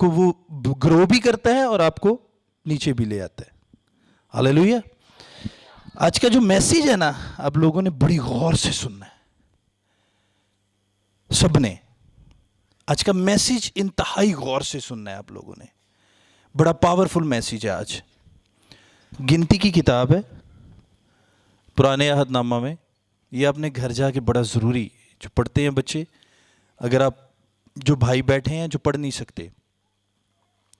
کو وہ گرو بھی کرتا ہے اور آپ کو نیچے بھی لے آتا ہے. ہاللیلویا. آج کا جو میسیج ہے نا, آپ لوگوں نے بڑی غور سے سننا ہے, سب نے. آج کا میسیج انتہائی غور سے سننا ہے آپ لوگوں نے. بڑا پاورفل میسیج ہے آج. گنتی کی کتاب ہے پرانے عہد نامہ میں. یہ آپ نے گھر جا کے بڑا ضروری, جو پڑھتے ہیں بچے, اگر آپ جو بھائی بیٹھے ہیں جو پڑھ نہیں سکتے,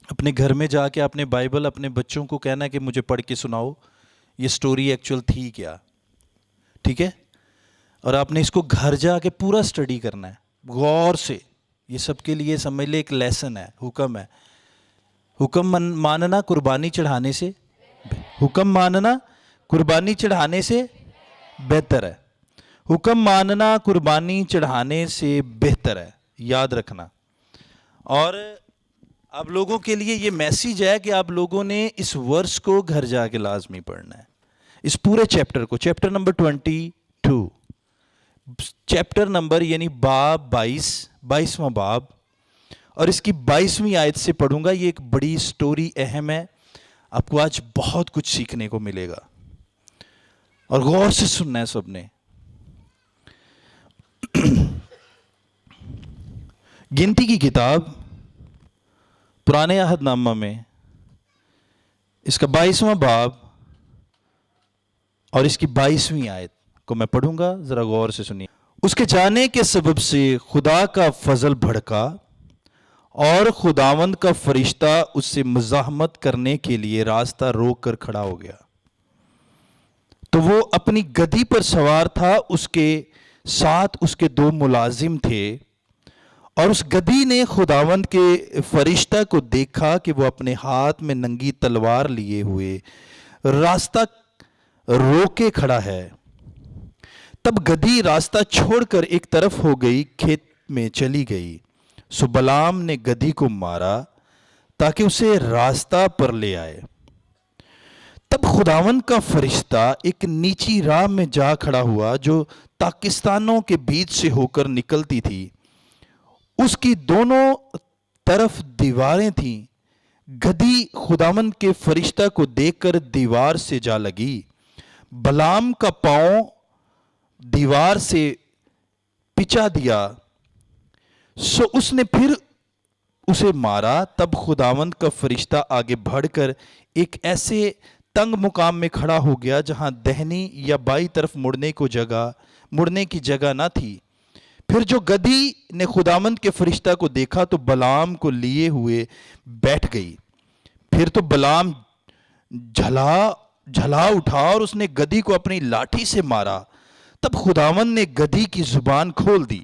اپنے گھر میں جا کے اپنے بائبل اپنے بچوں کو کہنا ہے کہ مجھے پڑھ کے سناؤ یہ سٹوری ایکچوئل تھی کیا. ٹھیک ہے؟ اور آپ نے اس کو گھر جا کے پورا سٹڈی کرنا ہے غور سے. یہ سب کے لیے سمجھ لے ایک لیسن ہے, حکم ہے. حکم ماننا قربانی چڑھانے سے, حکم ماننا قربانی چڑھانے سے بہتر ہے. حکم ماننا قربانی چڑھانے سے بہتر ہے, یاد رکھنا. اور آپ لوگوں کے لیے یہ میسیج ہے کہ آپ لوگوں نے اس ورس کو گھر جا کے لازمی پڑھنا ہے, اس پورے چیپٹر کو. چیپٹر نمبر 22, چیپٹر نمبر یعنی باب 22واں باب, اور اس کی 22ویں آیت سے پڑھوں گا. یہ ایک بڑی سٹوری اہم ہے, آپ کو آج بہت کچھ سیکھنے کو ملے گا اور غور سے سننا ہے سب نے. گنتی کی کتاب پرانے عہد نامہ میں اس کا 22واں باب اور اس کی 22ویں آیت کو میں پڑھوں گا, ذرا غور سے سنیے. اس کے جانے کے سبب سے خدا کا فضل بھڑکا اور خداوند کا فرشتہ اس سے مزاحمت کرنے کے لیے راستہ روک کر کھڑا ہو گیا. تو وہ اپنی گدی پر سوار تھا, اس کے ساتھ اس کے 2 ملازم تھے, اور اس گدی نے خداوند کے فرشتہ کو دیکھا کہ وہ اپنے ہاتھ میں ننگی تلوار لیے ہوئے راستہ روکے کھڑا ہے. تب گدی راستہ چھوڑ کر ایک طرف ہو گئی, کھیت میں چلی گئی. سو بلعام نے گدی کو مارا تاکہ اسے راستہ پر لے آئے. تب خداوند کا فرشتہ ایک نیچی راہ میں جا کھڑا ہوا جو پاکستانوں کے بیچ سے ہو کر نکلتی تھی. اس کی دونوں طرف دیواریں تھیں. گدی خداوند کے فرشتہ کو دیکھ کر دیوار سے جا لگی. بلعام کا پاؤں دیوار سے پچا دیا, سو اس نے پھر اسے مارا. تب خداوند کا فرشتہ آگے بڑھ کر ایک ایسے تنگ مقام میں کھڑا ہو گیا جہاں دہنی یا بائیں طرف مڑنے کی جگہ نہ تھی. پھر جو گدی نے خداوند کے فرشتہ کو دیکھا تو بلعام کو لیے ہوئے بیٹھ گئی. پھر تو بلعام جھلا اٹھا اور اس نے گدی کو اپنی لاٹھی سے مارا. تب خداوند نے گدی کی زبان کھول دی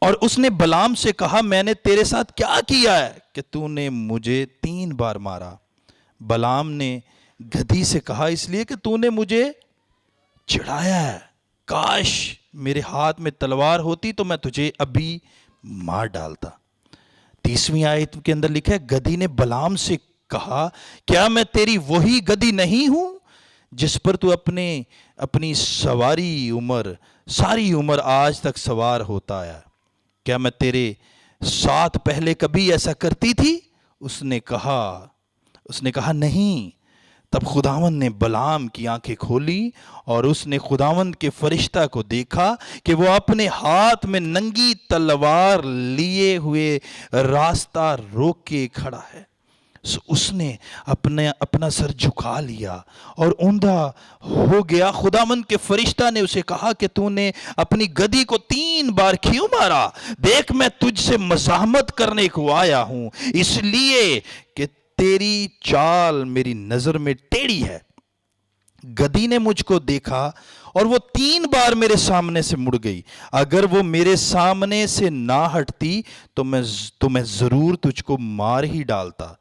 اور اس نے بلعام سے کہا, میں نے تیرے ساتھ کیا کیا ہے کہ تو نے مجھے 3 بار مارا؟ بلعام نے گدی سے کہا, اس لیے کہ تو نے مجھے چڑھایا ہے. کاش میرے ہاتھ میں تلوار ہوتی تو میں تجھے ابھی مار ڈالتا. 30ویں آیت کے اندر لکھا ہے, گدی نے بلعام سے کہا, کیا میں تیری وہی گدی نہیں ہوں جس پر تو اپنی ساری عمر آج تک سوار ہوتا آیا؟ کیا میں تیرے ساتھ پہلے کبھی ایسا کرتی تھی؟ اس نے کہا نہیں. تب خداوند نے بلعام کی آنکھیں کھولی اور اس نے خداوند کے فرشتہ کو دیکھا کہ وہ اپنے ہاتھ میں ننگی تلوار لیے ہوئے راستہ روک کے کھڑا ہے. اس نے اپنا سر جھکا لیا اور اوندا ہو گیا. خداوند کے فرشتہ نے اسے کہا کہ تو نے اپنی گدی کو 3 بار کیوں مارا؟ دیکھ میں تجھ سے مزاحمت کرنے کو آیا ہوں, اس لیے کہ تیری چال میری نظر میں ٹیڑھی ہے. گدی نے مجھ کو دیکھا اور وہ 3 بار میرے سامنے سے مڑ گئی. اگر وہ میرے سامنے سے نہ ہٹتی تو میں ضرور تجھ کو مار ہی ڈالتا,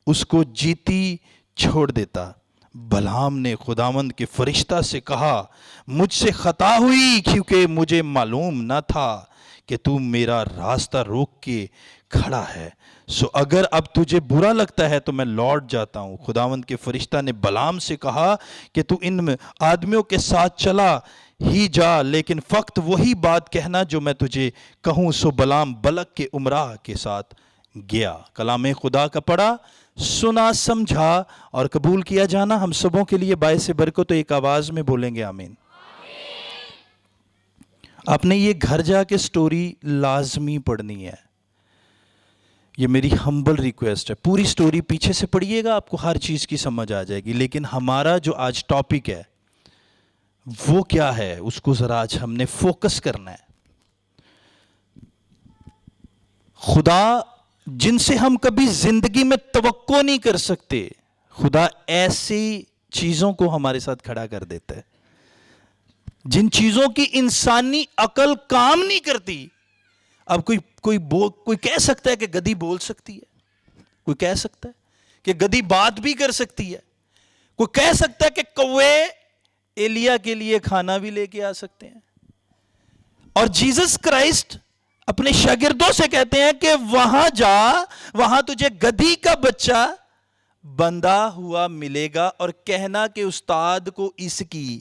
اس کو جیتی چھوڑ دیتا. بلعام نے خداوند کے فرشتہ سے کہا, مجھ سے خطا ہوئی کیونکہ مجھے معلوم نہ تھا کہ تو میرا راستہ روک کے کھڑا ہے. سو اگر اب تجھے برا لگتا ہے تو میں لوٹ جاتا ہوں. خداوند کے فرشتہ نے بلعام سے کہا کہ تو ان آدمیوں کے ساتھ چلا ہی جا، لیکن فقط وہی بات کہنا جو میں تجھے کہوں۔ سو بلعام بلق کے امراء کے ساتھ گیا۔ کلام خدا کا پڑھا، سنا، سمجھا اور قبول کیا جانا ہم سبوں کے لیے باعث برکت۔ تو ایک آواز میں بولیں گے آمین۔ آپ نے یہ گھر جا کے سٹوری لازمی پڑھنی ہے، یہ میری ہمبل ریکویسٹ ہے۔ پوری سٹوری پیچھے سے پڑھیے گا، آپ کو ہر چیز کی سمجھ آ جائے گی، لیکن ہمارا جو آج ٹاپک ہے وہ کیا ہے، اس کو ذرا آج ہم نے فوکس کرنا ہے۔ خدا جن سے ہم کبھی زندگی میں توقع نہیں کر سکتے، خدا ایسی چیزوں کو ہمارے ساتھ کھڑا کر دیتا ہے جن چیزوں کی انسانی عقل کام نہیں کرتی۔ اب کوئی کہہ سکتا ہے کہ گدھی بول سکتی ہے، کوئی کہہ سکتا ہے کہ گدھی بات بھی کر سکتی ہے، کوئی کہہ سکتا ہے کہ کوے ایلیا کے لیے کھانا بھی لے کے آ سکتے ہیں۔ اور جیسس کرائسٹ اپنے شاگردوں سے کہتے ہیں کہ وہاں جا، وہاں تجھے گدھی کا بچہ بندھا ہوا ملے گا اور کہنا کہ استاد کو اس کی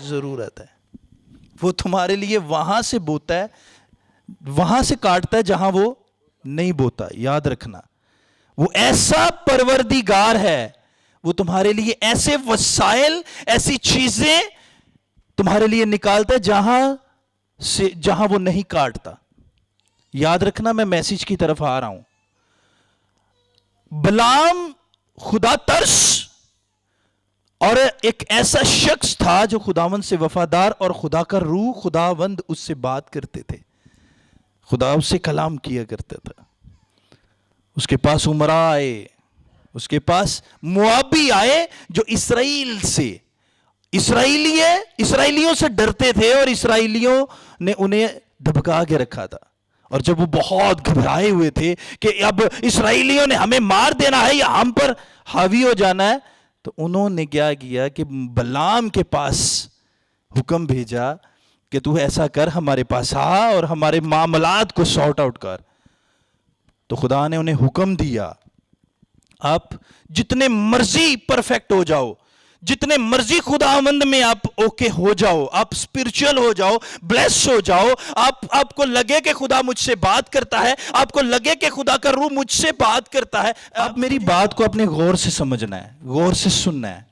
ضرورت ہے۔ وہ تمہارے لیے وہاں سے بوتا ہے، وہاں سے کاٹتا ہے جہاں وہ نہیں بوتا۔ یاد رکھنا، وہ ایسا پروردگار ہے، وہ تمہارے لیے ایسے وسائل، ایسی چیزیں تمہارے لیے نکالتا ہے جہاں وہ نہیں کاٹتا۔ یاد رکھنا، میں میسیج کی طرف آ رہا ہوں۔ بلعام خدا ترس اور ایک ایسا شخص تھا جو خداوند سے وفادار، اور خدا کا روح خداوند اس سے بات کرتے تھے، خدا اس سے کلام کیا کرتا تھا۔ اس کے پاس امراء آئے، اس کے پاس موابی آئے جو اسرائیلیوں سے ڈرتے تھے اور اسرائیلیوں نے انہیں دبکا کے رکھا تھا۔ اور جب وہ بہت گھبرائے ہوئے تھے کہ اب اسرائیلیوں نے ہمیں مار دینا ہے یا ہم پر حاوی ہو جانا ہے، تو انہوں نے کیا کیا کہ بلعام کے پاس حکم بھیجا کہ تو ایسا کر، ہمارے پاس آ اور ہمارے معاملات کو سارٹ آؤٹ کر۔ تو خدا نے انہیں حکم دیا، آپ جتنے مرضی پرفیکٹ ہو جاؤ، جتنے مرضی خداوند میں آپ اوکے ہو جاؤ، آپ اسپرچل ہو جاؤ، بلیس ہو جاؤ، آپ کو لگے کہ خدا مجھ سے بات کرتا ہے، آپ کو لگے کہ خدا کا روح مجھ سے بات کرتا ہے، آپ میری بات کو اپنے غور سے سمجھنا ہے، غور سے سننا ہے۔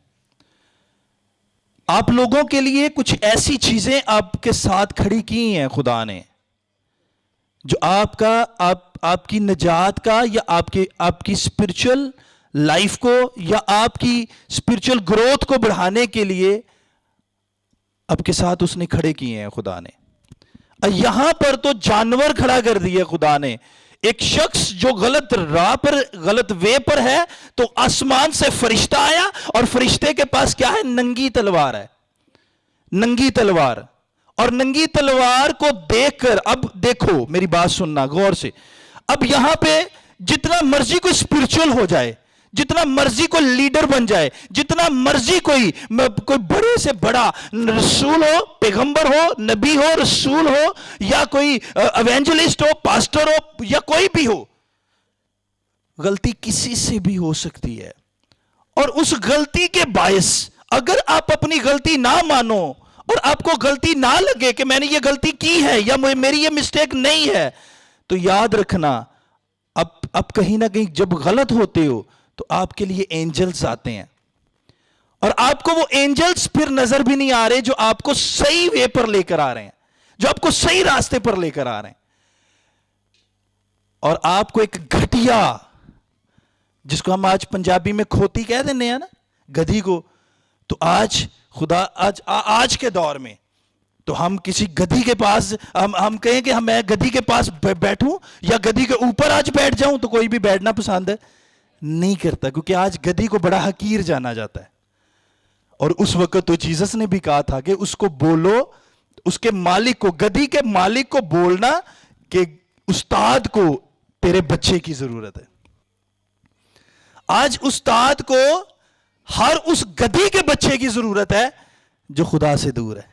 آپ لوگوں کے لیے کچھ ایسی چیزیں آپ کے ساتھ کھڑی کی ہیں خدا نے، جو آپ کی نجات کا یا آپ کی اسپرچل لائف کو یا آپ کی اسپرچل گروتھ کو بڑھانے کے لیے آپ کے ساتھ اس نے کھڑے کیے ہیں خدا نے۔ یہاں پر تو جانور کھڑا کر دیے خدا نے۔ ایک شخص جو غلط راہ پر، غلط وے پر ہے، تو آسمان سے فرشتہ آیا، اور فرشتے کے پاس کیا ہے؟ ننگی تلوار ہے، ننگی تلوار۔ اور ننگی تلوار کو دیکھ کر، اب دیکھو میری بات سننا غور سے، اب یہاں پہ جتنا مرضی کوئی اسپرچل ہو جائے، جتنا مرضی کوئی لیڈر بن جائے، جتنا مرضی کوئی بڑے سے بڑا رسول ہو، پیغمبر ہو، نبی ہو، رسول ہو، یا کوئی ایونجلسٹ ہو، پاسٹر ہو، یا کوئی بھی ہو، غلطی کسی سے بھی ہو سکتی ہے۔ اور اس غلطی کے باعث اگر آپ اپنی غلطی نہ مانو اور آپ کو غلطی نہ لگے کہ میں نے یہ غلطی کی ہے یا میری یہ مسٹیک نہیں ہے، تو یاد رکھنا، اب کہیں نہ کہیں جب غلط ہوتے ہو تو آپ کے لیے اینجلز آتے ہیں، اور آپ کو وہ اینجلز پھر نظر بھی نہیں آ رہے جو آپ کو صحیح وے پر لے کر آ رہے ہیں، جو آپ کو صحیح راستے پر لے کر آ رہے ہیں، اور آپ کو ایک گھٹیا، جس کو ہم آج پنجابی میں کھوتی کہہ دینے ہیں نا، گدھی کو، تو آج کے دور میں تو ہم کسی گدھی کے پاس ہم کہیں کہ میں گدھی کے پاس بیٹھوں یا گدھی کے اوپر آج بیٹھ جاؤں، تو کوئی بھی بیٹھنا پسند نہیں کرتا، کیونکہ آج گدھی کو بڑا حقیر جانا جاتا ہے۔ اور اس وقت تو جیسس نے بھی کہا تھا کہ اس کو بولو، اس کے مالک کو، گدھی کے مالک کو بولنا کہ استاد کو تیرے بچے کی ضرورت ہے۔ آج استاد کو ہر اس گدھی کے بچے کی ضرورت ہے جو خدا سے دور ہے،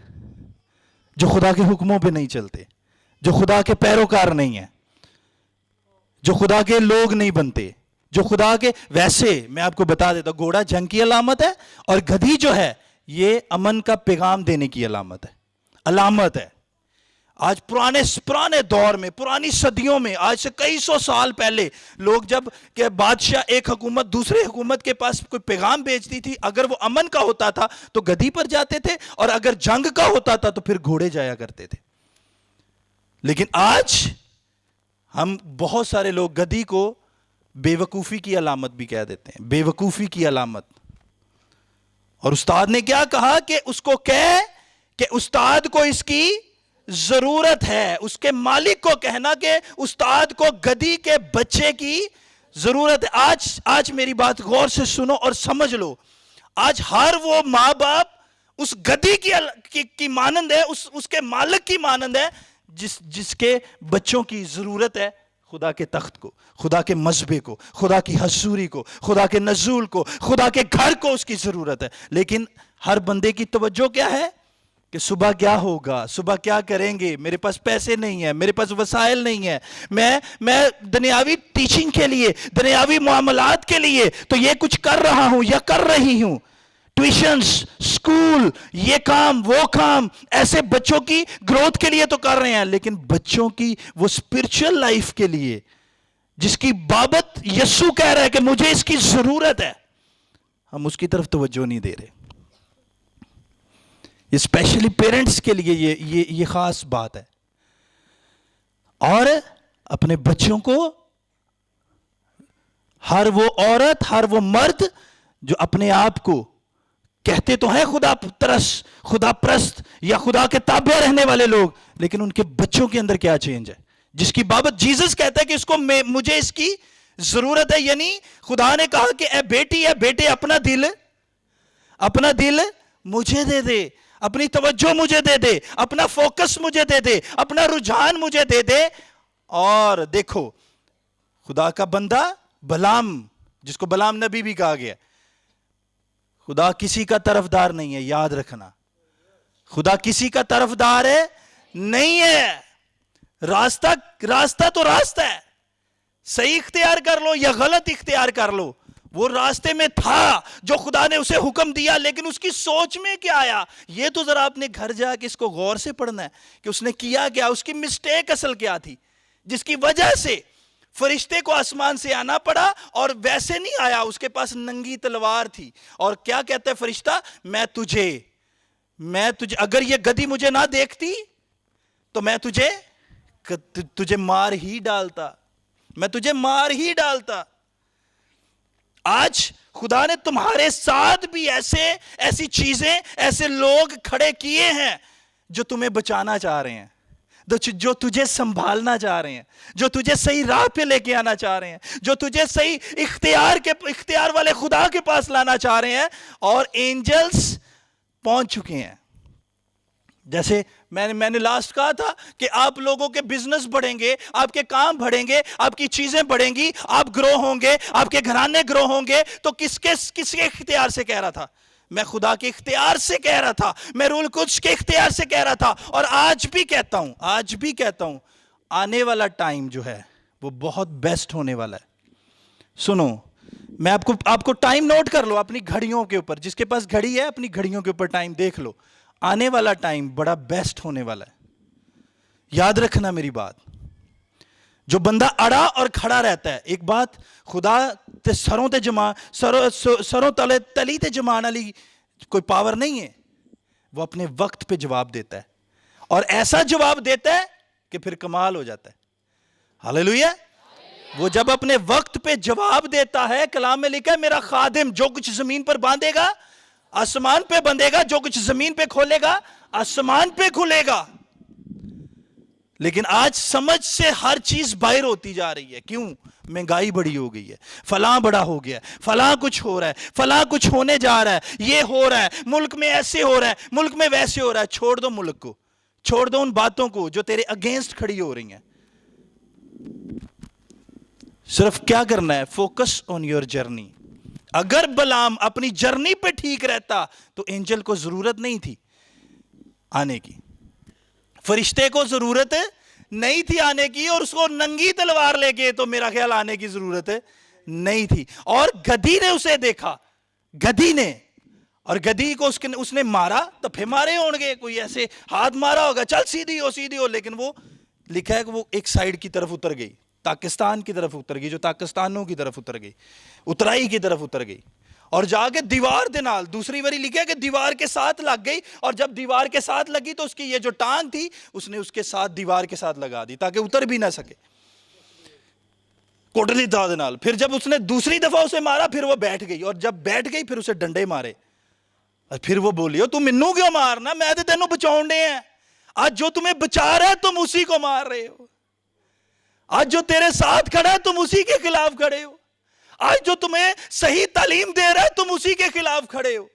جو خدا کے حکموں پہ نہیں چلتے، جو خدا کے پیروکار نہیں ہیں، جو خدا کے لوگ نہیں بنتے، جو خدا کے، ویسے میں آپ کو بتا دیتا ہوں، گھوڑا جنگ کی علامت ہے اور گدھی جو ہے یہ امن کا پیغام دینے کی علامت ہے۔ علامت ہے. آج پرانے دور میں، پرانی صدیوں میں، آج سے کئی سو سال پہلے لوگ جب کہ بادشاہ ایک حکومت دوسرے حکومت کے پاس کوئی پیغام بھیجتی تھی، اگر وہ امن کا ہوتا تھا تو گدی پر جاتے تھے، اور اگر جنگ کا ہوتا تھا تو پھر گھوڑے جایا کرتے تھے. لیکن آج ہم بہت سارے لوگ گدی کو بے وقوفی کی علامت بھی کہہ دیتے ہیں، بے وقوفی کی علامت. اور استاد نے کیا کہا کہ اس کو کہہ کہ استاد کو اس کی ضرورت ہے. اس کے مالک کو کہنا کہ استاد کو گدی کے بچے کی ضرورت ہے. آج میری بات غور سے سنو اور سمجھ لو. آج ہر وہ ماں باپ اس گدی کی مانند ہے، اس کے مالک کی مانند ہے جس کے بچوں کی ضرورت ہے خدا کے تخت کو، خدا کے مذبے کو، خدا کی حضوری کو، خدا کے نزول کو، خدا کے گھر کو اس کی ضرورت ہے. لیکن ہر بندے کی توجہ کیا ہے کہ صبح کیا ہوگا، صبح کیا کریں گے، میرے پاس پیسے نہیں ہیں، میرے پاس وسائل نہیں ہیں، میں دنیاوی ٹیچنگ کے لیے، دنیاوی معاملات کے لیے تو یہ کچھ کر رہا ہوں یا کر رہی ہوں، ٹیوشنز، سکول، یہ کام وہ کام، ایسے بچوں کی گروتھ کے لیے تو کر رہے ہیں. لیکن بچوں کی وہ اسپرچل لائف کے لیے جس کی بابت یسوع کہہ رہا ہے کہ مجھے اس کی ضرورت ہے، ہم اس کی طرف توجہ نہیں دے رہے. اسپیشلی پیرنٹس کے لیے یہ خاص بات ہے. اور اپنے بچوں کو ہر وہ عورت، ہر وہ مرد جو اپنے آپ کو کہتے تو ہیں خدا پرست یا خدا کے تابع رہنے والے لوگ، لیکن ان کے بچوں کے اندر کیا چینج ہے جس کی بابت جیسس کہتا ہے کہ مجھے اس کی ضرورت ہے. یعنی خدا نے کہا کہ اے بیٹی اے بیٹے اپنا دل مجھے دے دے، اپنی توجہ مجھے دے دے، اپنا فوکس مجھے دے دے، اپنا رجحان مجھے دے دے. اور دیکھو خدا کا بندہ بلام، جس کو بلام نبی بھی کہا گیا، خدا کسی کا طرفدار نہیں ہے. یاد رکھنا، خدا کسی کا طرفدار نہیں ہے. راستہ تو راستہ ہے، صحیح اختیار کر لو یا غلط اختیار کر لو. وہ راستے میں تھا جو خدا نے اسے حکم دیا، لیکن اس کی سوچ میں کیا آیا یہ تو ذرا اپنے گھر جا کے اس کو غور سے پڑھنا ہے کہ اس نے کیا کیا، اس کی مسٹیک اصل کیا تھی جس کی وجہ سے فرشتے کو آسمان سے آنا پڑا. اور ویسے نہیں آیا، اس کے پاس ننگی تلوار تھی. اور کیا کہتا ہے فرشتہ، میں تجھے اگر یہ گدی مجھے نہ دیکھتی تو میں تجھے مار ہی ڈالتا. آج خدا نے تمہارے ساتھ بھی ایسی چیزیں، ایسے لوگ کھڑے کیے ہیں جو تمہیں بچانا چاہ رہے ہیں، جو تجھے سنبھالنا چاہ رہے ہیں، جو تجھے صحیح راہ پہ لے کے آنا چاہ رہے ہیں، جو تجھے صحیح اختیار والے خدا کے پاس لانا چاہ رہے ہیں. اور اینجلز پہنچ چکے ہیں. جیسے میں نے لاسٹ کہا تھا کہ آپ لوگوں کے بزنس بڑھیں گے، آپ کے کام بڑھیں گے، آپ کی چیزیں بڑھیں گی، آپ گرو ہوں گے، آپ کے گھرانے گرو ہوں گے. تو کس کے اختیار سے کہہ رہا تھا؟ میں خدا کے اختیار سے کہہ رہا تھا، میں روح القدس کے اختیار سے کہہ رہا تھا. اور آج بھی کہتا ہوں آنے والا ٹائم جو ہے وہ بہت بیسٹ ہونے والا ہے. سنو، میں آپ کو ٹائم نوٹ کر لو اپنی گھڑیوں کے اوپر، جس کے پاس گھڑی ہے اپنی گھڑیوں کے اوپر ٹائم دیکھ لو. آنے والا ٹائم بڑا بیسٹ ہونے والا ہے. یاد رکھنا میری بات. جو بندہ اڑا اور کھڑا رہتا ہے، ایک بات خدا تے سروں تلی تے جمان والی کوئی پاور نہیں ہے. وہ اپنے وقت پہ جواب دیتا ہے، اور ایسا جواب دیتا ہے کہ پھر کمال ہو جاتا ہے. ہاللیلویا. وہ جب اپنے وقت پہ جواب دیتا ہے، کلام میں لکھا ہے میرا خادم جو کچھ زمین پر باندھے گا آسمان پہ بندھے گا، جو کچھ زمین پہ کھولے گا آسمان پہ کھلے گا. لیکن آج سمجھ سے ہر چیز باہر ہوتی جا رہی ہے. کیوں؟ مہنگائی بڑی ہو گئی ہے، فلاں بڑا ہو گیا ہے، فلاں کچھ ہو رہا ہے، فلاں کچھ ہونے جا رہا ہے، یہ ہو رہا ہے، ملک میں ایسے ہو رہا ہے، ملک میں ویسے ہو رہا ہے. چھوڑ دو ملک کو، چھوڑ دو ان باتوں کو جو تیرے اگینسٹ کھڑی ہو رہی ہیں. صرف کیا کرنا ہے؟ Focus on your journey. اگر بلام اپنی جرنی پہ ٹھیک رہتا تو اینجل کو ضرورت نہیں تھی آنے کی، فرشتے کو ضرورت نہیں تھی آنے کی، اور اس کو ننگی تلوار لے کے تو میرا خیال آنے کی ضرورت نہیں تھی. اور گدھی نے اسے دیکھا، گدھی نے، اور گدھی کو اس نے مارا تو پھر مارے ہوں گے, کوئی ایسے ہاتھ مارا ہوگا چل سیدھی ہو, لیکن وہ لکھا ہے کہ وہ ایک سائیڈ کی طرف اتر گئی, پاکستان کی طرف اتر گئی, جو پاکستانوں کی طرف اتر گئی, اترائی کی طرف اتر گئی, اور جا کے دیوار دے نال دوسری باری لکھا ہے کہ دیوار کے ساتھ لگ گئی, اور جب دیوار کے ساتھ لگی تو اس کی یہ جو ٹانگ تھی اس نے اس کے ساتھ دیوار کے ساتھ لگا دی تاکہ اتر بھی نہ سکے, کوٹلی دے نال. پھر جب اس نے دوسری دفعہ اسے مارا پھر وہ بیٹھ گئی, اور جب بیٹھ گئی پھر اسے ڈنڈے مارے, اور پھر وہ بولی تو منو کیوں مارنا, میں تو تینوں بچاؤنے ہیں, آج جو تمہیں بچا رہا ہے تم اسی کو مار رہے ہو, آج جو تیرے ساتھ کھڑا ہے تم اسی کے خلاف کھڑے ہو, آج جو تمہیں صحیح تعلیم دے رہا ہے تم اسی کے خلاف کھڑے ہو.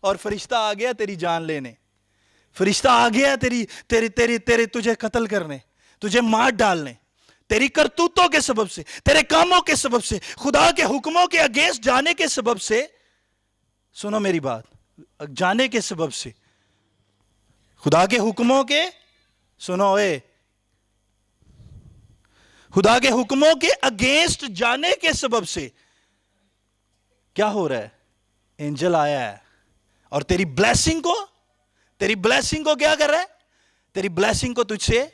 اور فرشتہ آ گیا تیری جان لینے, فرشتہ آ گیا تیری تجھے قتل کرنے, تجھے مار ڈالنے, تیری کرتوتوں کے سبب سے, تیرے کاموں کے سبب سے, خدا کے حکموں کے اگینسٹ جانے کے سبب سے. سنو میری بات, جانے کے سبب سے, خدا کے حکموں کے, سنو خدا کے حکموں کے اگینسٹ جانے کے سبب سے کیا ہو رہا ہے, اینجل آیا ہے اور تیری بلیسنگ کو کیا کر رہا ہے, تیری بلیسنگ کو تجھ سے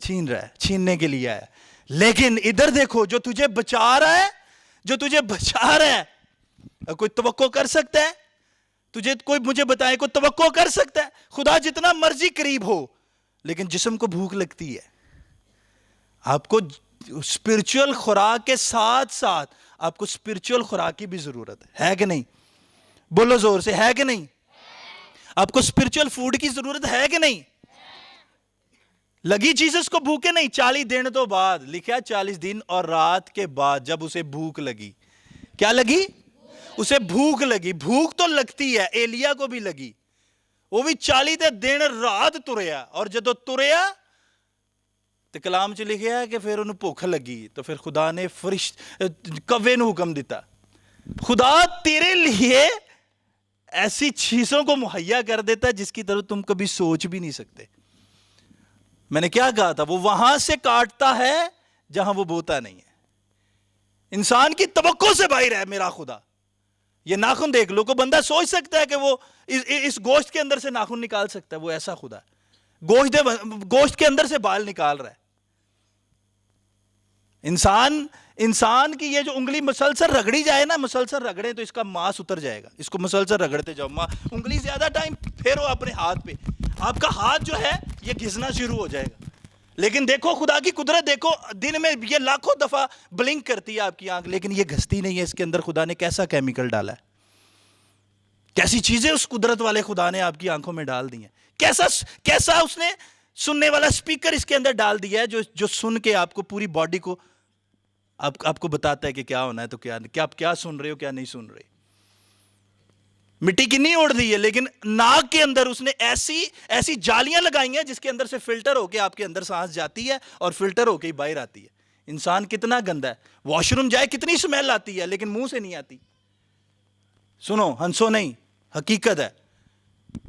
چھین رہا ہے, چھیننے کے لیے آیا. لیکن ادھر دیکھو, جو تجھے بچا رہا ہے, کوئی توقع کر سکتا ہے تجھے, کوئی مجھے بتائے کوئی توقع کر سکتا ہے؟ خدا جتنا مرضی قریب ہو لیکن جسم کو بھوک لگتی ہے. آپ کو اسپرچول خوراک کے ساتھ ساتھ آپ کو اسپرچول خوراک کی بھی ضرورت ہے کہ نہیں؟ بولو زور سے, ہے کہ نہیں؟ آپ کو اسپرچول فوڈ کی ضرورت ہے کہ نہیں؟ لگی جیسس کو بھوکے نہیں 40 دن تو بعد, لکھا 40 دن اور رات کے بعد جب اسے بھوک لگی, کیا لگی؟ اسے بھوک لگی. بھوک تو لگتی ہے, ایلیا کو بھی لگی, وہ بھی 40 دن رات تریا, اور جدو تریا تو کلام چ لکھیا ہے کہ پھر انہوں بھوک لگی تو پھر خدا نے کوے نو حکم دیتا. خدا تیرے لیے ایسی چیزوں کو مہیا کر دیتا ہے جس کی طرف تم کبھی سوچ بھی نہیں سکتے. میں نے کیا کہا تھا, وہ وہاں سے کاٹتا ہے جہاں وہ بوتا نہیں ہے. انسان کی توقع سے باہر ہے میرا خدا. یہ ناخن دیکھ لو, کو بندہ سوچ سکتا ہے کہ وہ اس گوشت کے اندر سے ناخن نکال سکتا ہے؟ وہ ایسا خدا ہے, گوشت کے اندر سے بال نکال رہا ہے. انسان کی یہ جو انگلی مسلسل رگڑی جائے نا, مسلسل رگڑے تو اس کا ماس اتر جائے گا. اس کو مسلسل رگڑتے جاؤ, انگلی زیادہ ٹائم پھیرو اپنے ہاتھ پہ, آپ کا ہاتھ جو ہے یہ گھسنا شروع ہو جائے گا. لیکن دیکھو خدا کی قدرت, دیکھو دن میں یہ لاکھوں دفعہ بلنک کرتی ہے آپ کی آنکھ, لیکن یہ گھستی نہیں ہے. اس کے اندر خدا نے کیسا کیمیکل ڈالا ہے, کیسی چیزیں اس قدرت والے خدا نے آپ کی آنکھوں میں ڈال دی ہیں, کیسا اس نے سننے والا سپیکر اس کے اندر ڈال دیا ہے جو سن کے آپ کو پوری باڈی کو آپ کو بتاتا ہے کہ کیا ہونا ہے تو آپ کیا سن رہے ہو کیا نہیں سن رہے. مٹی کی نہیں اڑ دی ہے, لیکن ناک کے اندر اس نے ایسی جالیاں لگائی ہیں جس کے اندر سے فلٹر ہو کے آپ کے اندر سانس جاتی ہے اور فلٹر ہو کے ہی باہر آتی ہے. انسان کتنا گندا ہے, واش روم جائے کتنی سمیل آتی ہے لیکن منہ سے نہیں آتی. سنو, ہنسو نہیں, حقیقت ہے,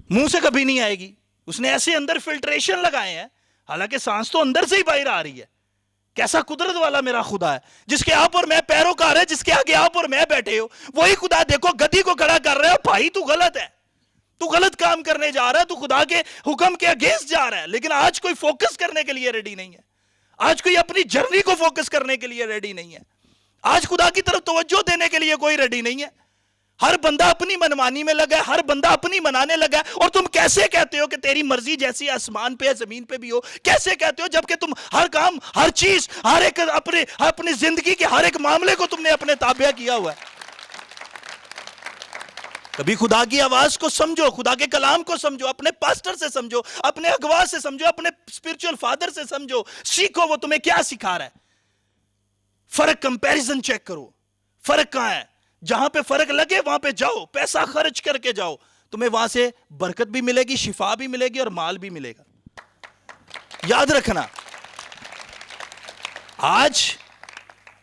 منہ سے کبھی نہیں آئے گی. اس نے ایسے اندر فلٹریشن لگائے ہیں, حالانکہ سانس تو اندر سے ہی باہر آ رہی ہے. کیسا قدرت والا میرا خدا ہے, جس کے آپ اور میں پیروکار ہے, جس کے آگے آپ اور میں بیٹھے ہو. وہی خدا دیکھو گدھی کو کھڑا کر رہا ہے, بھائی تو غلط ہے, تو غلط کام کرنے جا رہا ہے, تو خدا کے حکم کے اگینسٹ جا رہا ہے. لیکن آج کوئی فوکس کرنے کے لیے ریڈی نہیں ہے, آج کوئی اپنی جرنی کو فوکس کرنے کے لیے ریڈی نہیں ہے, آج خدا کی طرف توجہ دینے کے لیے کوئی ریڈی نہیں ہے. ہر بندہ اپنی منمانی میں لگا ہے, ہر بندہ اپنی منانے لگا ہے. اور تم کیسے کہتے ہو کہ تیری مرضی جیسی آسمان پہ ہے زمین پہ بھی ہو؟ کیسے کہتے ہو جبکہ تم ہر کام, ہر چیز, ہر ایک اپنی زندگی کے ہر ایک معاملے کو تم نے اپنے تابع کیا ہوا ہے. کبھی خدا کی آواز کو سمجھو, خدا کے کلام کو سمجھو, اپنے پاسٹر سے سمجھو, اپنے اغوا سے سمجھو, اپنے اسپرچول فادر سے سمجھو, سیکھو وہ تمہیں کیا سکھا رہا ہے. فرق, کمپیریزن چیک کرو, فرق کہاں ہے. جہاں پہ فرق لگے وہاں پہ جاؤ, پیسہ خرچ کر کے جاؤ, تمہیں وہاں سے برکت بھی ملے گی, شفا بھی ملے گی اور مال بھی ملے گا. یاد رکھنا.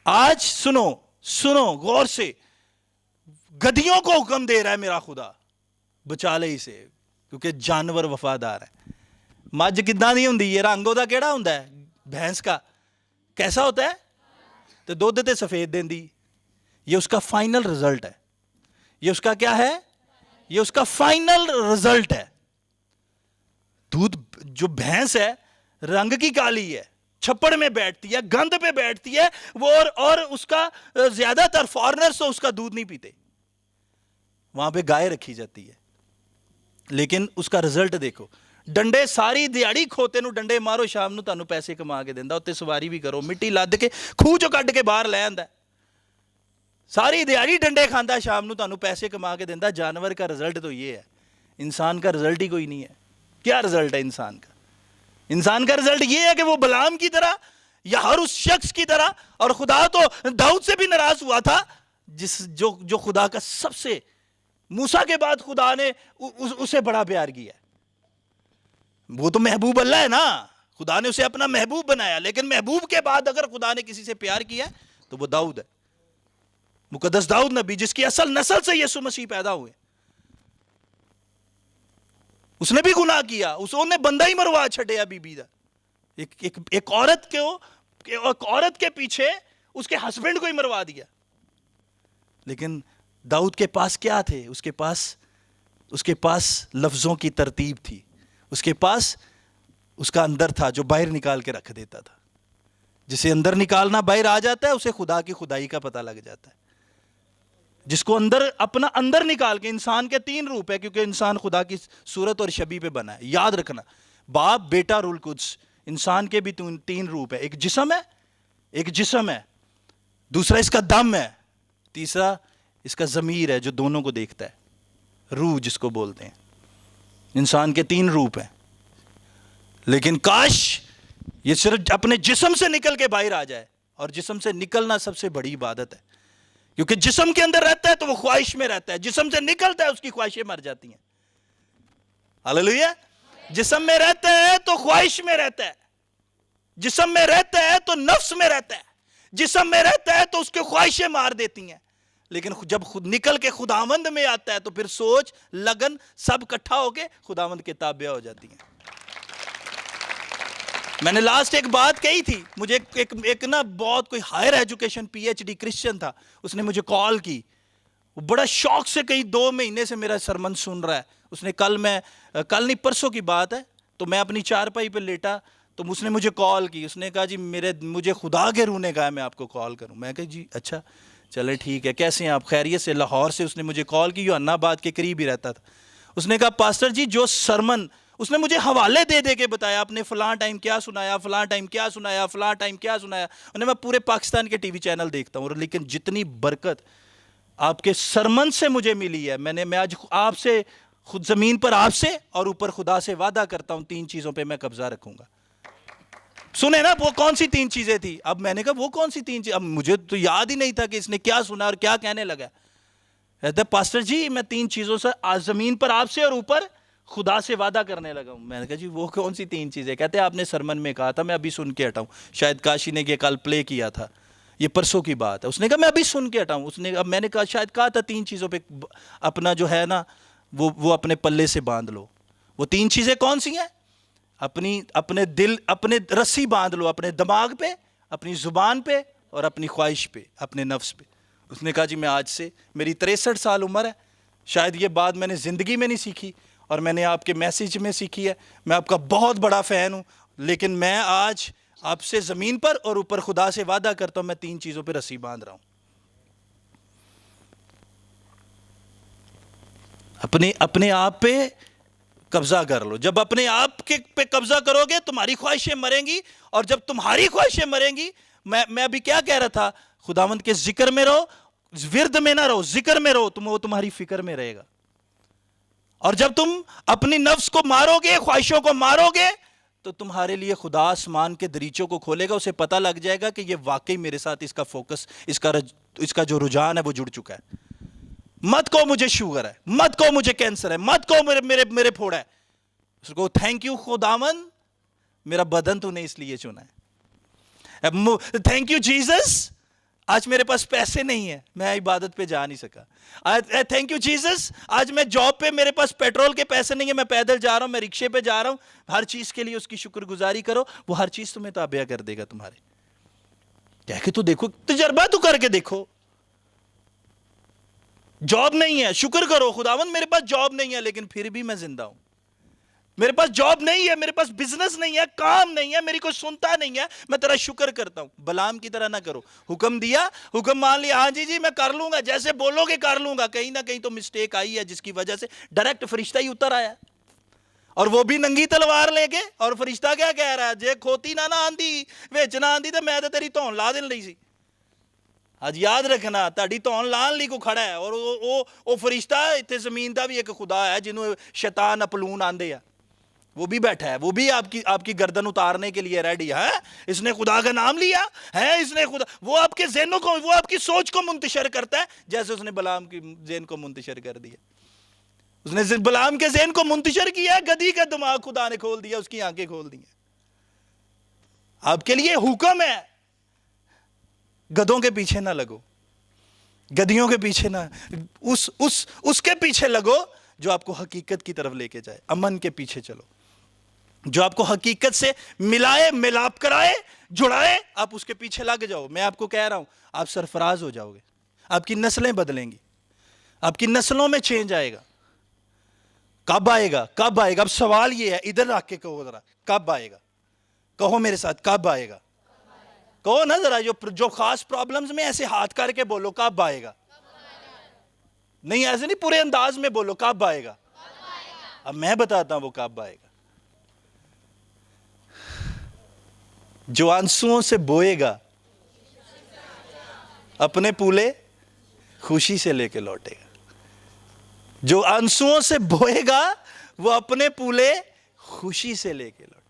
آج سنو غور سے, گدھیوں کو حکم دے رہا ہے میرا خدا, بچا لے اسے, کیونکہ جانور وفادار ہے. مجھ کداں دی ہوندی ہے, رنگ دا کیڑا ہوندا ہے بھینس کا, کیسا ہوتا ہے, تو دودھ تے سفید دیندی. یہ اس کا فائنل رزلٹ ہے. یہ اس کا کیا ہے, یہ اس کا فائنل رزلٹ ہے. دودھ جو بھینس ہے رنگ کی کالی ہے, چھپڑ میں بیٹھتی ہے, گند پہ بیٹھتی ہے, وہ اور اس کا زیادہ تر فارنرز تو اس کا دودھ نہیں پیتے, وہاں پہ گائے رکھی جاتی ہے. لیکن اس کا رزلٹ دیکھو, ڈنڈے ساری دیہڑی کھوتے نو ڈنڈے مارو, شام نو تانوں پیسے کما کے دیندا, اوتے سواری بھی کرو, مٹی لد کے کھوہ چوں کڈ کے باہر لے آندا, ساری دیہڑی ڈنڈے کھاندا, شام نو تانوں پیسے کما کے دیندا. جانور کا رزلٹ تو یہ ہے, انسان کا رزلٹ ہی کوئی نہیں ہے. کیا رزلٹ ہے انسان کا؟ انسان کا رزلٹ یہ ہے کہ وہ بلعام کی طرح یا ہر اس شخص کی طرح, اور خدا تو داؤد سے بھی ناراض ہوا تھا جو خدا کا سب سے, موسیٰ کے بعد خدا نے اسے بڑا پیار کیا ہے. وہ تو محبوب اللہ ہے نا, خدا نے اسے اپنا محبوب بنایا, لیکن محبوب کے بعد اگر خدا نے کسی سے پیار کیا تو وہ داؤد ہے, مقدس داؤد نبی, جس کی اصل نسل سے یسوع مسیح پیدا ہوئے. اس نے بھی گناہ کیا, انہوں نے بندہ ہی مروا چھٹیا بی بی دا. ایک عورت کے پیچھے اس کے ہسبینڈ کو ہی مروا دیا. لیکن داؤد کے پاس کیا تھے؟ اس کے پاس لفظوں کی ترتیب تھی, اس کے پاس اس کا اندر تھا جو باہر نکال کے رکھ دیتا تھا. جسے اندر نکالنا باہر آ جاتا ہے اسے خدا کی خدائی کا پتہ لگ جاتا ہے. جس کو اپنا اندر نکال کے, انسان کے 3 روپ ہے کیونکہ انسان خدا کی صورت اور شبیہ پہ بنا ہے. یاد رکھنا, باپ, بیٹا, روح القدس, انسان کے بھی 3 روپ ہے. ایک جسم ہے, دوسرا اس کا دم ہے, تیسرا اس کا ضمیر ہے جو دونوں کو دیکھتا ہے, روح جس کو بولتے ہیں. انسان کے 3 روپ ہیں, لیکن کاش یہ صرف اپنے جسم سے نکل کے باہر آ جائے. اور جسم سے نکلنا سب سے بڑی عبادت ہے, کیونکہ جسم کے اندر رہتا ہے تو وہ خواہش میں رہتا ہے, جسم سے نکلتا ہے اس کی خواہشیں مر جاتی ہیں. ہاللیلویا. جسم میں رہتا ہے تو خواہش میں رہتا ہے, جسم میں رہتا ہے تو نفس میں رہتا ہے, جسم میں رہتا ہے تو اس کے خواہشیں مار دیتی ہیں. لیکن جب خود نکل کے خداوند میں آتا ہے تو پھر سوچ, لگن سب اکٹھا ہو کے خداوند کے تابع ہو جاتی ہیں. میں نے لاسٹ ایک بات کہی تھی, مجھے ایک نا بہت کوئی ہائر ایجوکیشن PhD کرسچن تھا, اس نے مجھے کال کی, وہ بڑا شوق سے کئی 2 مہینے سے میرا سرمن سن رہا ہے. اس نے کل نہیں پرسوں کی بات ہے, تو میں اپنی چارپائی پہ لیٹا تو اس نے مجھے کال کی. اس نے کہا جی مجھے خدا کے روح نے کہا میں آپ کو کال کروں. میں کہا جی اچھا چلے ٹھیک ہے, کیسے ہیں آپ؟ خیریت سے. لاہور سے اس نے مجھے کال کی, یوحنا آباد کے قریب ہی رہتا تھا. اس نے کہا پاسٹر جی جو سرمن, اس نے مجھے حوالے دے کے بتایا, آپ نے فلاں ٹائم کیا سنایا, فلاں ٹائم کیا سنایا, فلاں ٹائم کیا سنایا. میں پورے پاکستان کے ٹی وی چینل دیکھتا ہوں, لیکن جتنی برکت آپ کے سرمن سے مجھے ملی ہے, میں آج آپ سے خود زمین پر آپ سے اور اوپر خدا سے وعدہ کرتا ہوں 3 چیزوں پہ میں قبضہ رکھوں گا. سنے نا وہ کون سی 3 چیزیں تھی؟ اب میں نے کہا وہ کون سی 3 چیزیں, اب مجھے تو یاد ہی نہیں تھا کہ اس نے کیا سنا اور کیا کہنے لگا. کہتے پاسٹر جی میں 3 چیزوں سے زمین پر آپ سے اور اوپر خدا سے وعدہ کرنے لگا ہوں. میں نے کہا جی وہ کون سی 3 چیزیں؟ کہتے آپ نے سرمن میں کہا تھا, میں ابھی سن کے ہٹا ہوں, شاید کاشی نے یہ کل پلے کیا تھا, یہ پرسوں کی بات ہے. اس نے کہا میں ابھی سن کے ہٹا ہوں. اب میں نے کہا شاید کہا تھا 3 چیزوں پہ اپنا جو ہے نا وہ اپنے پلے سے باندھ لو. وہ 3 چیزیں کون سی ہیں؟ اپنے دل, اپنے رسی باندھ لو اپنے دماغ پہ, اپنی زبان پہ اور اپنی خواہش پہ, اپنے نفس پہ. اس نے کہا جی میں آج سے, میری 63 سال عمر ہے, شاید یہ بات میں نے زندگی میں نہیں سیکھی اور میں نے آپ کے میسیج میں سیکھی ہے. میں آپ کا بہت بڑا فین ہوں, لیکن میں آج آپ سے زمین پر اور اوپر خدا سے وعدہ کرتا ہوں میں 3 چیزوں پہ رسی باندھ رہا ہوں. اپنے آپ پہ قبضہ کر لو. جب اپنے آپ کے پہ قبضہ کرو گے تمہاری خواہشیں مریں گی, اور جب تمہاری خواہشیں مریں گی, میں ابھی کیا کہہ رہا تھا, خداوند کے ذکر میں رہو, ورد میں نہ رہو, ذکر میں رہو, وہ تمہاری فکر میں رہے گا. اور جب تم اپنی نفس کو مارو گے, خواہشوں کو مارو گے, تو تمہارے لیے خدا آسمان کے دریچوں کو کھولے گا. اسے پتہ لگ جائے گا کہ یہ واقعی میرے ساتھ اس کا فوکس, اس کا جو رجحان ہے وہ جڑ چکا ہے. مت کو مجھے شوگر ہے, مت کو مجھے کینسر ہے, مت کو میرے پھوڑا ہے. اس کو تھینک یو خداوند, میرا بدن تو نے اس لیے چنا ہے. تھینک یو جیزس, آج میرے پاس پیسے نہیں ہیں, میں عبادت پہ جا نہیں سکا. تھینک یو جیزس, آج میں جاب پہ میرے پاس پیٹرول کے پیسے نہیں ہیں, میں پیدل جا رہا ہوں, میں رکشے پہ جا رہا ہوں. ہر چیز کے لیے اس کی شکر گزاری کرو, وہ ہر چیز تمہیں تابع کر دے گا تمہارے. کہہ کے تو دیکھو, تجربہ تو کر کے دیکھو. جاب نہیں ہے، شکر کرو خداوند میرے پاس جاب نہیں ہے لیکن پھر بھی میں زندہ ہوں. میرے پاس جاب نہیں ہے، میرے پاس بزنس نہیں ہے، کام نہیں ہے، میری کوئی سنتا نہیں ہے، میں تیرا شکر کرتا ہوں. بلعام کی طرح نہ کرو. حکم دیا، حکم مان لیا، ہاں جی میں کر لوں گا، جیسے بولو گے کر لوں گا. کہیں نہ کہیں تو مسٹیک آئی ہے جس کی وجہ سے ڈائریکٹ فرشتہ ہی اتر آیا، اور وہ بھی ننگی تلوار لے کے. اور فرشتہ کیا کہہ رہا ہے؟ جے کھوتی نہ آندی وچ نہ آندی تو میں تو تیری تون لا دین لئی سی. آج یاد رکھنا تہاڈی تون لان لئی کو کھڑا ہے. اور وہ فرشتہ اتنے زمین دا بھی ایک خدا ہے جنہوں شیطان اپلون آندے ہیں، وہ بھی بیٹھا ہے، وہ بھی آپ کی گردن اتارنے کے لیے ریڈی ہے. اس نے خدا کا نام لیا ہے، اس نے خدا، وہ آپ کے ذہنوں کو، وہ آپ کی سوچ کو منتشر کرتا ہے جیسے اس نے بلعام کی ذہن کو منتشر کر دیا. اس نے بلعام کے ذہن کو منتشر کیا، گدھی کا دماغ خدا نے کھول دیا، اس کی آنکھیں کھول دی. آپ کے لیے حکم ہے، گدھوں کے پیچھے نہ لگو، گدھیوں کے پیچھے نہ، اس کے پیچھے لگو جو آپ کو حقیقت کی طرف لے کے جائے. امن کے پیچھے چلو جو آپ کو حقیقت سے ملائے، ملاپ کرائے، جڑائے. آپ اس کے پیچھے لگ جاؤ. میں آپ کو کہہ رہا ہوں آپ سرفراز ہو جاؤ گے، آپ کی نسلیں بدلیں گی، آپ کی نسلوں میں چینج آئے گا. کب آئے گا؟ کب آئے گا؟ اب سوال یہ ہے، ادھر رکھ کے کہو ذرا، کب آئے گا؟ کہو میرے ساتھ، کب آئے گا؟ کہو نا ذرا، جو خاص پرابلمز میں ایسے ہاتھ کر کے بولو، کب آئے گا؟ نہیں ایسے نہیں، پورے انداز میں بولو، کب آئے گا؟ اب میں بتاتا ہوں وہ کب آئے گا. جو آنسوؤں سے بوئے گا اپنے پولے خوشی سے لے کے لوٹے گا. جو آنسوؤں سے بوئے گا وہ اپنے پولے خوشی سے لے کے لوٹے.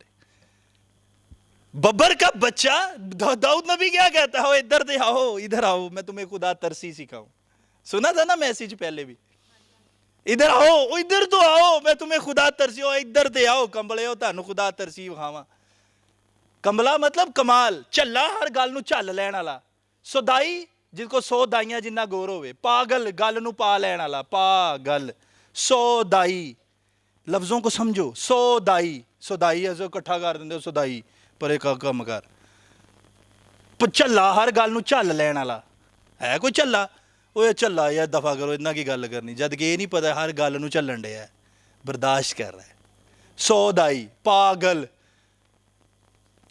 ببر کا بچہ، داؤد نبی کیا کہتا ہے؟ ادھر دے آؤ، ادھر آؤ، میں تمہیں خدا ترسی سکھاؤں. سنا تھا نا میسیج پہلے بھی، ادھر آؤ، ادھر تو آؤ، میں تمہیں خدا ترسی، ادھر دے آؤ کمبلے ہو، تانوں خدا ترسی وکھاواں. کمبلا مطلب کمال، چلا ہر گل نو چل لین والا. سودائی جن کو 100 دائیاں جنہ گور ہوئے. پاگل گل نو پا لین والا، پاگل. سودائی لفظوں کو سمجھو. سودائی، سودائی ایسے کٹھا کر دیں سودائی پر ایک کم کر. چلا ہر گل نو چل لین والا ہے کوئی چلا؟ وہ چلا یا دفع کرو، اتنا کی گل کرنی، جد کہ یہ نہیں پتا ہر گل نو چلن ڈیا ہے، برداشت کر رہا ہے. سودائی، پاگل،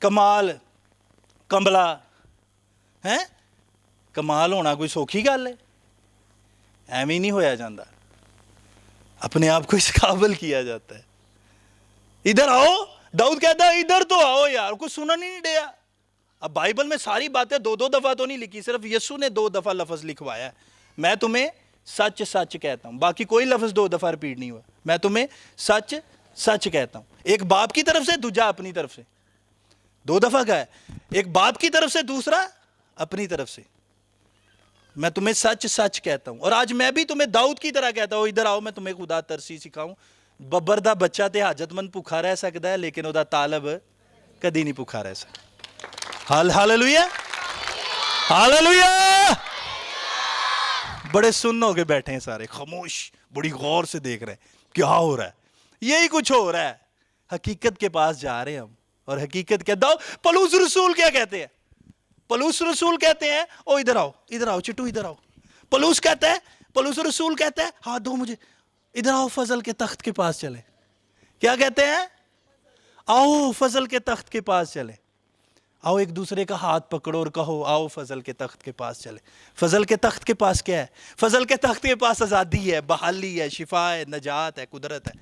کمال، کمبلا. ہیں کمال ہونا کوئی سوکھی گل ہے؟ ایویں نہیں ہویا جاندہ، اپنے آپ کو اس قابل کیا جاتا ہے. ادھر آؤ، داؤد کہتا ہے ادھر تو آؤ یار، کوئی سنن نہیں ڈیا. اب بائبل میں ساری باتیں 2 دفعہ تو نہیں لکھی، صرف یسوع نے 2 دفعہ لفظ لکھوایا ہے. میں تمہیں سچ سچ کہتا ہوں، باقی کوئی لفظ 2 دفعہ ریپیٹ نہیں ہوا. میں تمہیں سچ سچ کہتا ہوں. ایک باپ کی طرف سے، دوجا اپنی طرف سے. 2 دفعہ کا ہے، ایک باپ کی طرف سے، دوسرا اپنی طرف سے. میں تمہیں سچ سچ کہتا ہوں. اور آج میں بھی تمہیں داؤد کی طرح کہتا ہوں، ادھر آؤ، میں تمہیں خدا ترسی سکھاؤں. ببر دا بچہ تے حاجت مند بھوکھا رہ سکتا ہے لیکن وہ دا طالب کدی نہیں بھوکھا رہ سکتا. Hallelujah, hallelujah. بڑے سن ہو کے بیٹھے ہیں سارے، خاموش، بڑی غور سے دیکھ رہے ہیں کیا ہو رہا ہے. یہی کچھ ہو رہا ہے. حقیقت کے پاس جا رہے ہیں ہم. اور حقیقت کیا؟ پولس رسول کیا کہتے ہیں؟ پولس رسول کہتے ہیں او ادھر آؤ، ادھر آؤ چٹو، ادھر آؤ. پولس کہتا ہے، پولس رسول کہتا ہے ہاتھ دو مجھے، ادھر آؤ فضل کے تخت کے پاس چلے. کیا کہتے ہیں؟ آؤ فضل کے تخت کے پاس چلے. آؤ ایک دوسرے کا ہاتھ پکڑو اور کہو آؤ فضل کے تخت کے پاس چلے. فضل کے تخت کے پاس کیا ہے؟ فضل کے تخت کے پاس آزادی ہے، بحالی ہے، شفا ہے، نجات ہے، قدرت ہے.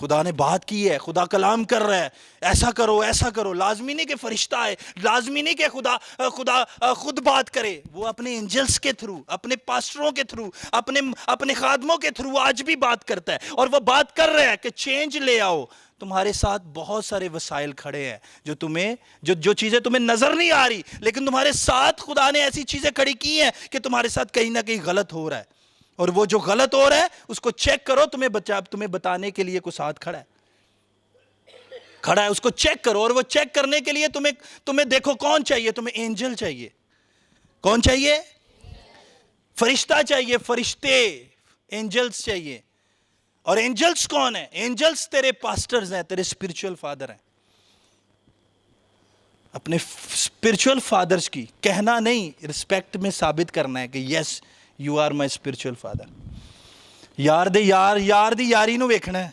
خدا نے بات کی ہے، خدا کلام کر رہا ہے، ایسا کرو ایسا کرو. لازمی نہیں کہ فرشتہ آئے، لازمی نہیں کہ خدا خود بات کرے. وہ اپنے انجلز کے تھرو، اپنے پاسٹروں کے تھرو، اپنے خادموں کے تھرو آج بھی بات کرتا ہے. اور وہ بات کر رہا ہے کہ چینج لے آؤ. تمہارے ساتھ بہت سارے وسائل کھڑے ہیں جو چیزیں تمہیں نظر نہیں آ رہی، لیکن تمہارے ساتھ خدا نے ایسی چیزیں کھڑی کی ہیں کہ تمہارے ساتھ کہیں نہ کہیں غلط ہو رہا ہے. اور وہ جو غلط ہو رہا ہے اس کو چیک کرو. تمہیں بتانے کے لیے کوئی ساتھ کھڑا ہے، اس کو چیک کرو. اور وہ چیک کرنے کے لیے تمہیں دیکھو کون چاہیے؟ تمہیں اینجل چاہیے. کون چاہیے؟ فرشتہ چاہیے، فرشتے، اینجلز چاہیے. اور اینجلز کون ہیں؟ اینجلز تیرے پاسٹرز ہیں، تیرے اسپرچول فادر ہیں. اپنے اسپرچول فادرز کی کہنا نہیں، رسپیکٹ میں ثابت کرنا ہے کہ yes you are my spiritual father. ਯਾਰ ਦੀ ਯਾਰੀ ਨੂੰ ਵੇਖਣਾ ਹੈ,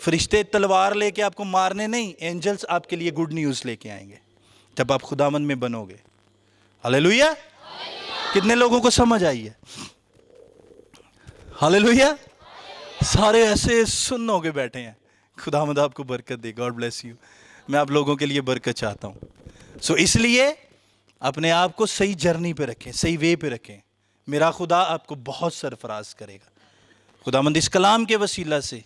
فرشتے تلوار لے کے آپ کو مارنے نہیں، اینجلز آپ کے لیے گڈ نیوز لے کے آئیں گے جب آپ خداوند میں بنو گے. ہاللیلویہ. کتنے لوگوں کو سمجھ آئی ہے؟ ہاللیلویہ. سارے ایسے سن ہو کے بیٹھے ہیں. خداوند آپ کو برکت دے. God bless you. میں آپ لوگوں کے لیے برکت چاہتا ہوں. سو اس لیے اپنے آپ کو صحیح جرنی پہ رکھیں، صحیح وے پہ رکھیں. میرا خدا آپ کو بہت سرفراز کرے گا. خداوند اس کلام کے وسیلہ سے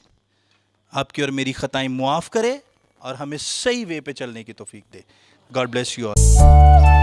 آپ کی اور میری خطائیں معاف کرے اور ہمیں صحیح وے پہ چلنے کی توفیق دے. God bless you all.